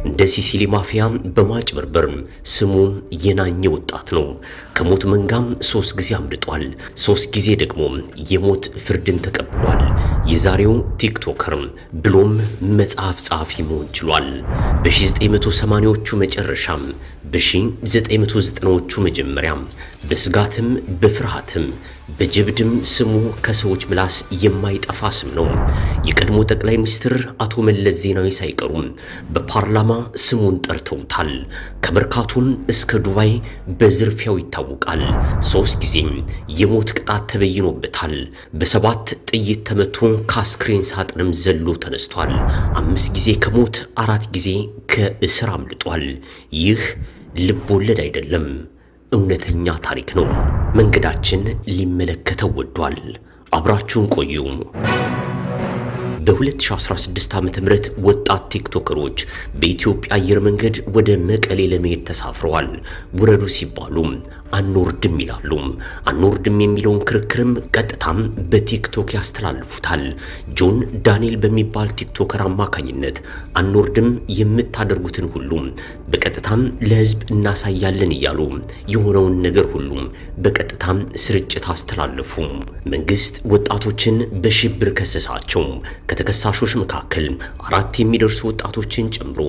እንደ ሲሲሊ ማፊያ በማጭበርበር ስሙ የናኘ ወጣት ነው። ከሞት መንጋም 3 ጊዜ አምልጧል። 3 ጊዜ ደግሞ የሞት ፍርድን ተቀብሏል። የዛሬው ቲክቶከር ብሎም መጽሐፍ ጸሐፊ መሆን ችሏል። በ1980ዎቹ መጨረሻም በ1990ዎቹ መጀመሪያ በስጋትም በፍርሃትም በጀብድም ስሙ ከሰዎች ምላስ የማይጠፋ ስም ነው። የቀድሞ ጠቅላይ ሚኒስትር አቶ መለስ ዜናዊ ሳይቀሩ በፓርላማ ስሙን ጠርተውታል። ከመርካቶም እስከ ዱባይ በዝርፊያው ይታወቃል። 3 ጊዜም የሞት ቅጣት ተበይኖበታል። በ7 ጥይት ተመቶ ከአስክሬን ሳጥንም ዘሎ ተነስቷል። 5 ጊዜ ከሞት 4 ጊዜ ከእስር አምልጧል። ይህ ልብ ወለድ አይደለም፣ እውነተኛ ታሪክ ነው። መንገዳችን ሊመለከተው ወዷል። አብራችሁን ቆዩ። በ2016 ዓ.ም ወጣት ቲክቶከሮች በኢትዮጵያ አየር መንገድ ወደ መቀሌ ለመሄድ ተሳፍረዋል። ውረዱ ሲባሉ አንወርድም ይላሉ። አንወርድም የሚለውን ክርክርም ቀጥታም በቲክቶክ ያስተላልፉታል። ጆን ዳንኤል በሚባል ቲክቶከር አማካኝነት አንወርድም፣ የምታደርጉትን ሁሉ በቀጥታም ለህዝብ እናሳያለን እያሉ የሆነውን ነገር ሁሉ በቀጥታም ስርጭት አስተላለፉ። መንግስት ወጣቶችን በሽብር ከሰሳቸው። ከተከሳሾች መካከል 4 የሚደርሱ ወጣቶችን ጨምሮ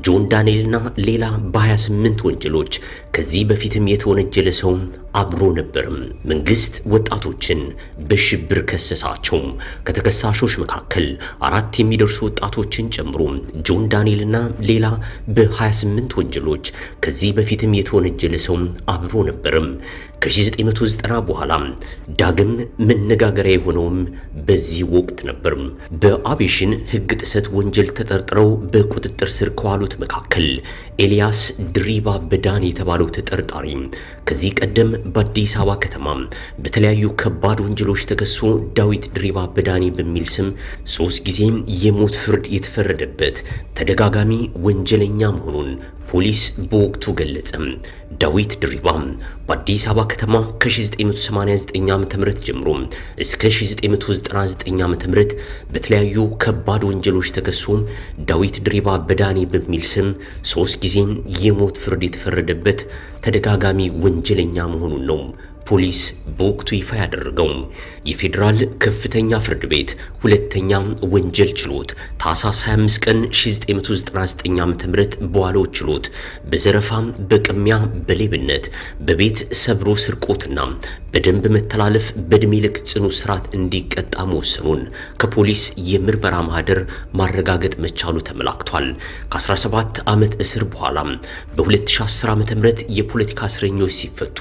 ጆን ዳንኤልና ሌላ በ28 ወንጀሎች ከዚህ በፊትም የተወነጀለ ሰው አብሮ ነበርም። መንግስት ወጣቶችን በሽብር ከሰሳቸው። ከተከሳሾች መካከል 4 የሚደርሱ ወጣቶችን ጨምሮ ጆን ዳንኤልና ሌላ በ28 ወንጀሎች ከዚህ በፊትም የተወነጀለ ሰው አብሮ ነበርም። ከ1990 በኋላ ዳግም መነጋገሪያ የሆነውም በዚህ ወቅት ነበር። በአቪዬሽን ህግ ጥሰት ወንጀል ተጠርጥረው በቁጥጥር ስር ከዋሉት መካከል ኤልያስ ድሪባ በዳኔ የተባለው ተጠርጣሪ ከዚህ ቀደም በአዲስ አበባ ከተማ በተለያዩ ከባድ ወንጀሎች ተከሶ ዳዊት ድሪባ በዳኔ በሚል ስም 3 ጊዜ የሞት ፍርድ የተፈረደበት ተደጋጋሚ ወንጀለኛ መሆኑን ፖሊስ በወቅቱ ገለጸ። ዳዊት ድሪባ በአዲስ አበባ ከተማ ከ1989 ዓ.ም ጀምሮ እስከ 1999 ዓ.ም በተለያዩ ከባድ ወንጀሎች ተከሶ ዳዊት ድሪባ በዳኔ በሚል ስም 3 ጊዜ የሞት ፍርድ የተፈረደበት ተደጋጋሚ ወንጀለኛ መሆኑን ነው ፖሊስ በወቅቱ ይፋ ያደረገው። የፌዴራል ከፍተኛ ፍርድ ቤት ሁለተኛ ወንጀል ችሎት ታህሳስ 25 ቀን 1999 ዓ.ም በዋለው ችሎት በዘረፋ፣ በቅሚያ፣ በሌብነት፣ በቤት ሰብሮ ስርቆትና በደንብ መተላለፍ በዕድሜ ልክ ጽኑ እስራት እንዲቀጣ መወሰኑን ከፖሊስ የምርመራ ማህደር ማረጋገጥ መቻሉ ተመላክቷል። ከ17 ዓመት እስር በኋላ በ2010 ዓ.ም የፖለቲካ እስረኞች ሲፈቱ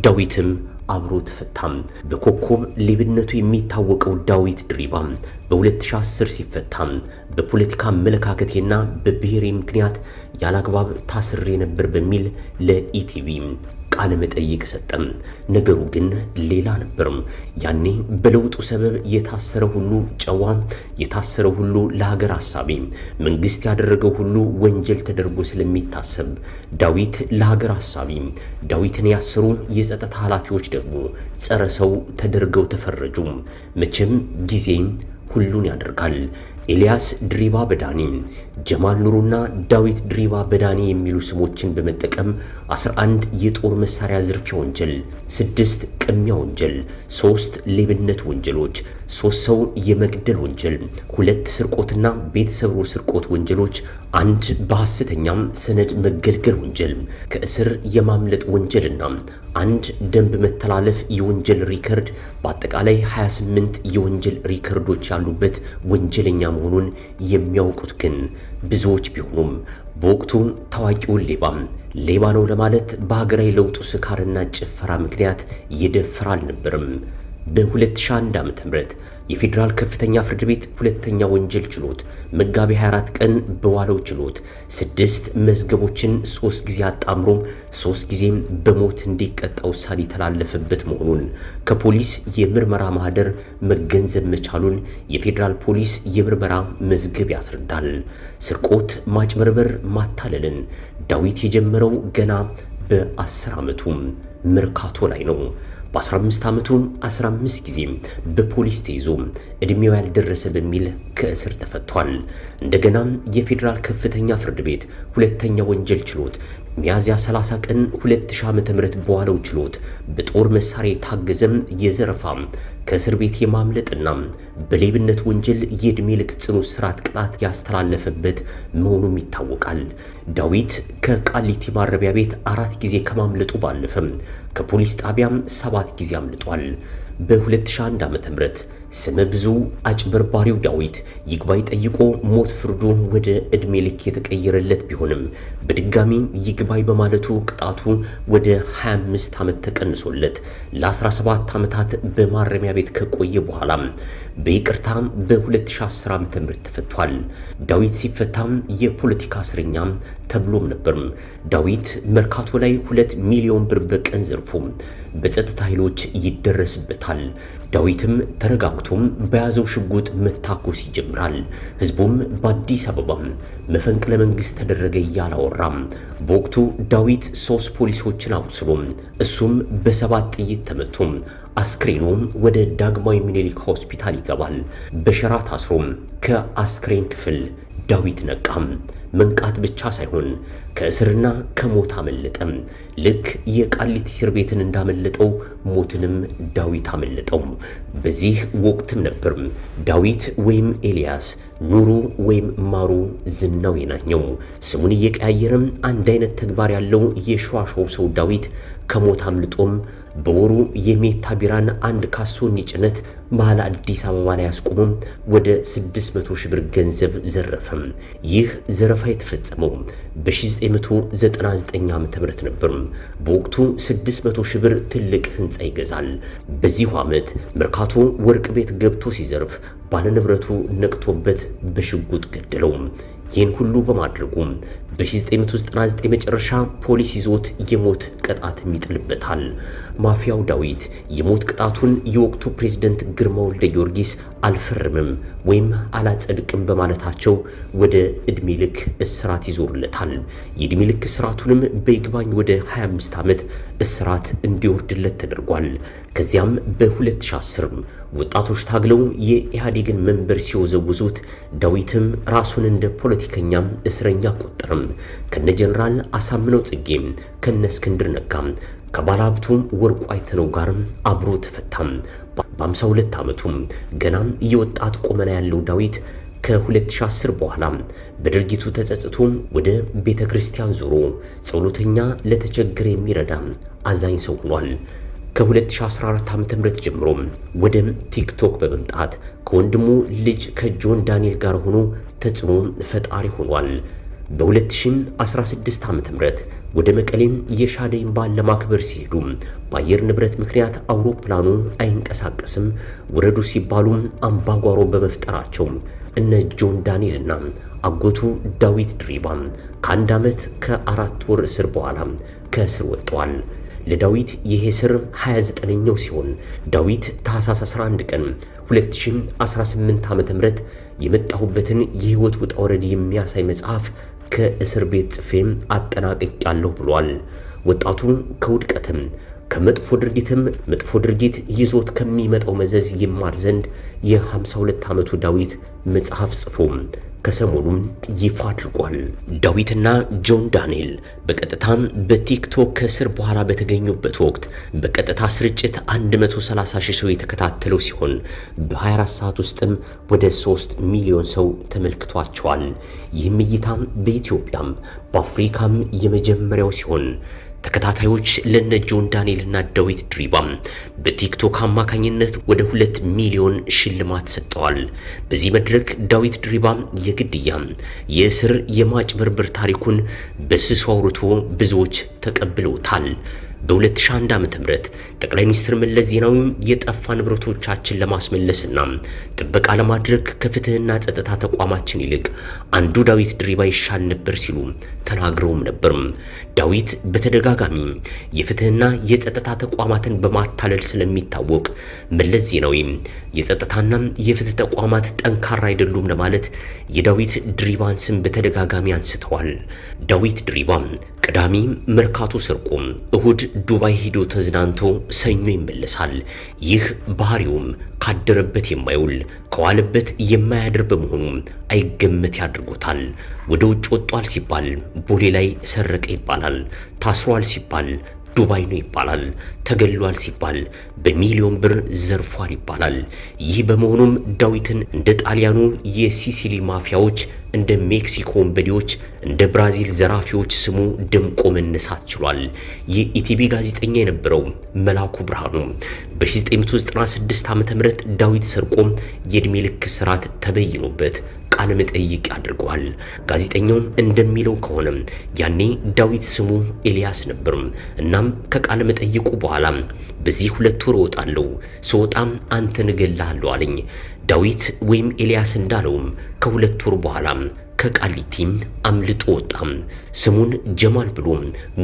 ዳዊትም አብሮ ተፈታም። በኮከብ ሌብነቱ የሚታወቀው ዳዊት ድሪባ በ2010 ሲፈታ በፖለቲካ አመለካከቴና በብሔሬ ምክንያት ያላግባብ ታስሬ ነበር በሚል ለኢቲቪ ቃለ መጠይቅ ሰጠም። ነገሩ ግን ሌላ ነበር። ያኔ በለውጡ ሰበብ የታሰረ ሁሉ ጨዋ፣ የታሰረ ሁሉ ለሀገር አሳቢ፣ መንግስት ያደረገው ሁሉ ወንጀል ተደርጎ ስለሚታሰብ ዳዊት ለሀገር አሳቢ፣ ዳዊትን ያሰሩ የጸጥታ ኃላፊዎች ደግሞ ጸረ ሰው ተደርገው ተፈረጁ። መቼም ጊዜ ሁሉን ያደርጋል። ኤልያስ ድሪባ በዳኔ፣ ጀማል ኑሩና ዳዊት ድሪባ በዳኔ የሚሉ ስሞችን በመጠቀም 11 የጦር መሳሪያ ዝርፊያ ወንጀል፣ 6 ቅሚያ ወንጀል፣ 3 ሌብነት ወንጀሎች፣ 3 ሰው የመግደል ወንጀል፣ 2 ስርቆትና ቤት ሰብሮ ስርቆት ወንጀሎች፣ 1 በሐሰተኛም ሰነድ መገልገል ወንጀል፣ ከእስር የማምለጥ ወንጀልና 1 ደንብ መተላለፍ የወንጀል ሪከርድ፣ በአጠቃላይ 28 የወንጀል ሪከርዶች ያሉበት ወንጀለኛ መሆኑን የሚያውቁት ግን ብዙዎች ቢሆኑም በወቅቱ ታዋቂውን ሌባ ነው ለማለት በሀገራዊ ለውጡ ስካርና ጭፈራ ምክንያት ይደፍር አልነበርም። በ2001 ዓ.ም የፌዴራል ከፍተኛ ፍርድ ቤት ሁለተኛ ወንጀል ችሎት መጋቢ 24 ቀን በዋለው ችሎት 6 መዝገቦችን 3 ጊዜ አጣምሮ 3 ጊዜም በሞት እንዲቀጣ ውሳኔ የተላለፈበት መሆኑን ከፖሊስ የምርመራ ማህደር መገንዘብ መቻሉን የፌዴራል ፖሊስ የምርመራ መዝገብ ያስረዳል። ስርቆት፣ ማጭበርበር፣ ማታለልን ዳዊት የጀመረው ገና በ10 ዓመቱ መርካቶ ላይ ነው። በ15 ዓመቱ 15 ጊዜ በፖሊስ ተይዞ እድሜው ያልደረሰ በሚል ከእስር ተፈቷል። እንደገና የፌዴራል ከፍተኛ ፍርድ ቤት ሁለተኛ ወንጀል ችሎት ሚያዝያ 30 ቀን 2000 ዓ.ም በዋለው ችሎት በጦር መሳሪያ የታገዘም የዘረፋ ከእስር ቤት የማምለጥና በሌብነት ወንጀል የዕድሜ ልክ ጽኑ እስራት ቅጣት ያስተላለፈበት መሆኑም ይታወቃል። ዳዊት ከቃሊቲ ማረሚያ ቤት 4 ጊዜ ከማምለጡ ባለፈም ከፖሊስ ጣቢያም 7 ጊዜ አምልጧል። በ2001 ዓ.ም ስመ ብዙ አጭበርባሪው ዳዊት ይግባኝ ጠይቆ ሞት ፍርዱ ወደ ዕድሜ ልክ የተቀየረለት ቢሆንም በድጋሚ ይግባኝ በማለቱ ቅጣቱ ወደ 25 ዓመት ተቀንሶለት ለ17 ዓመታት በማረሚያ ቤት ከቆየ በኋላ በይቅርታ በ2010 ዓ.ም ተፈቷል። ዳዊት ሲፈታም የፖለቲካ እስረኛ ተብሎም ነበር። ዳዊት መርካቶ ላይ 2 ሚሊዮን ብር በቀን ዘርፎ በጸጥታ ኃይሎች ይደረስበታል። ዳዊትም ተረጋግቶም በያዘው ሽጉጥ መታኮስ ይጀምራል። ህዝቡም በአዲስ አበባ መፈንቅለ መንግስት ተደረገ እያላወራም በወቅቱ ዳዊት 3 ፖሊሶችን አቁስሎ እሱም በ7 ጥይት ተመቶ አስክሬኑ ወደ ዳግማዊ ምኒልክ ሆስፒታል ይገባል። በሸራ ታስሮ ከአስክሬን ክፍል ዳዊት ነቃም። መንቃት ብቻ ሳይሆን ከእስርና ከሞት አመለጠም። ልክ የቃሊቲ እስር ቤትን እንዳመለጠው ሞትንም ዳዊት አመለጠው። በዚህ ወቅትም ነበር ዳዊት ወይም ኤልያስ፣ ኑሩ ወይም ማሩ ዝናው የናኘው። ስሙን እየቀያየረም አንድ አይነት ተግባር ያለው የሸዋሾው ሰው ዳዊት ከሞት አምልጦም በወሩ የሜታ ቢራን 1 ካሶኒ ጭነት መሃል አዲስ አበባ ላይ አስቆሞ ወደ 600 ሺህ ብር ገንዘብ ዘረፈም። ይህ ዘረፋ የተፈጸመው በ1999 ዓ.ም ነበር። በወቅቱ 600 ሺህ ብር ትልቅ ህንፃ ይገዛል። በዚሁ ዓመት መርካቶ ወርቅ ቤት ገብቶ ሲዘርፍ ባለንብረቱ ነቅቶበት በሽጉጥ ገደለው። ይህን ሁሉ በማድረጉ በ1999 መጨረሻ ፖሊስ ይዞት የሞት ቅጣት ይጥልበታል። ማፊያው ዳዊት የሞት ቅጣቱን የወቅቱ ፕሬዝዳንት ግርማ ወልደ ጊዮርጊስ አልፈርምም ወይም አላጸድቅም በማለታቸው ወደ ዕድሜ ልክ እስራት ይዞርለታል። የዕድሜ ልክ እስራቱንም በይግባኝ ወደ 25 ዓመት እስራት እንዲወርድለት ተደርጓል። ከዚያም በ2010 ወጣቶች ታግለው የኢህአዴግን መንበር ሲወዘውዙት ዳዊትም ራሱን እንደ ፖለቲከኛም እስረኛ ቆጠረም። ከነ ጀነራል አሳምነው ጽጌም ከነ እስክንድር ነጋም ከባለሀብቱም ወርቁ አይተነው ጋርም አብሮ ተፈታም። በ52 ዓመቱም ገናም የወጣት ቁመና ያለው ዳዊት ከ2010 በኋላ በድርጊቱ ተጸጽቶ ወደ ቤተ ክርስቲያን ዞሮ ጸሎተኛ ለተቸገረ የሚረዳ አዛኝ ሰው ሆኗል። ከ2014 ዓ.ም ጀምሮ ወደ ቲክቶክ በመምጣት ከወንድሙ ልጅ ከጆን ዳንኤል ጋር ሆኖ ተጽዕኖ ፈጣሪ ሆኗል። በ2016 ዓ.ም ወደ መቀሌም የሻደይን በዓል ለማክበር ሲሄዱ በአየር ንብረት ምክንያት አውሮፕላኑ አይንቀሳቀስም ውረዱ ሲባሉ አምባጓሮ በመፍጠራቸው እነ ጆን ዳንኤልና አጎቱ ዳዊት ድሪባ ከ1 ዓመት ከ4 ወር እስር በኋላ ከእስር ወጥተዋል። ለዳዊት ይሄ እስር 29ኛው ሲሆን ዳዊት ታህሳስ 11 ቀን 2018 ዓ.ም የመጣሁበትን የህይወት ውጣ ውረድ የሚያሳይ መጽሐፍ ከእስር ቤት ጽፌም አጠናቅቄያለሁ ብሏል። ወጣቱ ከውድቀትም ከመጥፎ ድርጊትም መጥፎ ድርጊት ይዞት ከሚመጣው መዘዝ ይማር ዘንድ የ52 ዓመቱ ዳዊት መጽሐፍ ጽፎ ከሰሞኑም ይፋ አድርጓል። ዳዊትና ጆን ዳንኤል በቀጥታም በቲክቶክ ከእስር በኋላ በተገኙበት ወቅት በቀጥታ ስርጭት 130 ሺህ ሰው የተከታተለው ሲሆን በ24 ሰዓት ውስጥም ወደ 3 ሚሊዮን ሰው ተመልክቷቸዋል። ይህም እይታም በኢትዮጵያም በአፍሪካም የመጀመሪያው ሲሆን ተከታታዮች ለነ ጆን ዳንኤልና ዳዊት ድሪባ በቲክቶክ አማካኝነት ወደ 2 ሚሊዮን ሽልማት ሰጥተዋል። በዚህ መድረክ ዳዊት ድሪባ የግድያ የእስር የማጭበርበር ታሪኩን በስሱ አውርቶ ብዙዎች ተቀብለውታል። በ2001 ዓ.ም ጠቅላይ ሚኒስትር መለስ ዜናዊ የጠፋ ንብረቶቻችን ለማስመለስና ጥበቃ ለማድረግ ከፍትህና ጸጥታ ተቋማችን ይልቅ አንዱ ዳዊት ድሪባ ይሻል ነበር ሲሉ ተናግረውም ነበር። ዳዊት በተደጋጋሚ የፍትህና የጸጥታ ተቋማትን በማታለል ስለሚታወቅ መለስ ዜናዊ የጸጥታና የፍትህ ተቋማት ጠንካራ አይደሉም ለማለት የዳዊት ድሪባን ስም በተደጋጋሚ አንስተዋል። ዳዊት ድሪባ ቅዳሜ መርካቶ ሰርቆም እሁድ ዱባይ ሄዶ ተዝናንቶ ሰኞ ይመለሳል። ይህ ባህሪውም ካደረበት የማይውል ከዋለበት የማያድር በመሆኑ አይገመት ያድርጎታል። ወደ ውጭ ወጧል ሲባል ቦሌ ላይ ሰረቀ ይባላል። ታስሯል ሲባል ዱባይ ነው ይባላል። ተገሏል ሲባል በሚሊዮን ብር ዘርፏል ይባላል። ይህ በመሆኑም ዳዊትን እንደ ጣሊያኑ የሲሲሊ ማፊያዎች፣ እንደ ሜክሲኮ ወንበዴዎች፣ እንደ ብራዚል ዘራፊዎች ስሙ ደምቆ መነሳት ችሏል። የኢቲቪ ጋዜጠኛ የነበረው መላኩ ብርሃኑ በ1996 ዓ.ም ዳዊት ሰርቆም የዕድሜ ልክ እስራት ተበይኖበት ቃለ መጠይቅ አድርገዋል። ጋዜጠኛው እንደሚለው ከሆነ ያኔ ዳዊት ስሙ ኤልያስ ነበር። እናም ከቃለ መጠይቁ በኋላ በዚህ 2 ወር እወጣለሁ፣ ስወጣም አንተን እገልሃለሁ አለኝ። ዳዊት ወይም ኤልያስ እንዳለውም ከ2 ወር በኋላ ከቃሊቲም አምልጦ ወጣ። ስሙን ጀማል ብሎ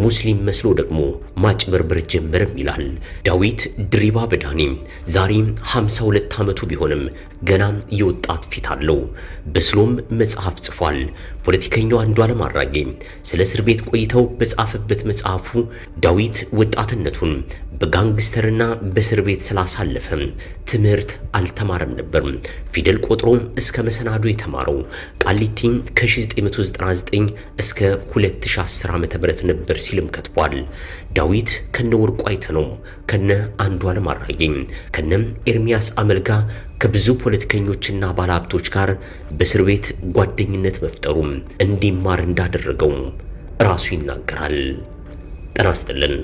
ሙስሊም መስሎ ደግሞ ማጭበርበር ጀመረም ይላል ዳዊት ድሪባ በዳኒ። ዛሬ 52 ዓመቱ ቢሆንም ገና የወጣት ፊት አለው። በስሎም መጽሐፍ ጽፏል። ፖለቲከኛው አንዱዓለም አራጌ ስለ እስር ቤት ቆይተው በጻፈበት መጽሐፉ ዳዊት ወጣትነቱን በጋንግስተርና በእስር ቤት ስላሳለፈ ትምህርት አልተማረም ነበር። ፊደል ቆጥሮ እስከ መሰናዶ የተማረው ቃሊቲ ከ1999 እስከ 2010 ዓ.ም ነበር ሲልም ከትቧል። ዳዊት ከነ ወርቁ አይተነው፣ ከነ አንዱዓለም አራጌ፣ ከነ ኤርሚያስ አመልጋ ከብዙ ፖለቲከኞችና ባለሀብቶች ጋር በእስር ቤት ጓደኝነት መፍጠሩ እንዲማር እንዳደረገው ራሱ ይናገራል። ጤና ይስጥልን።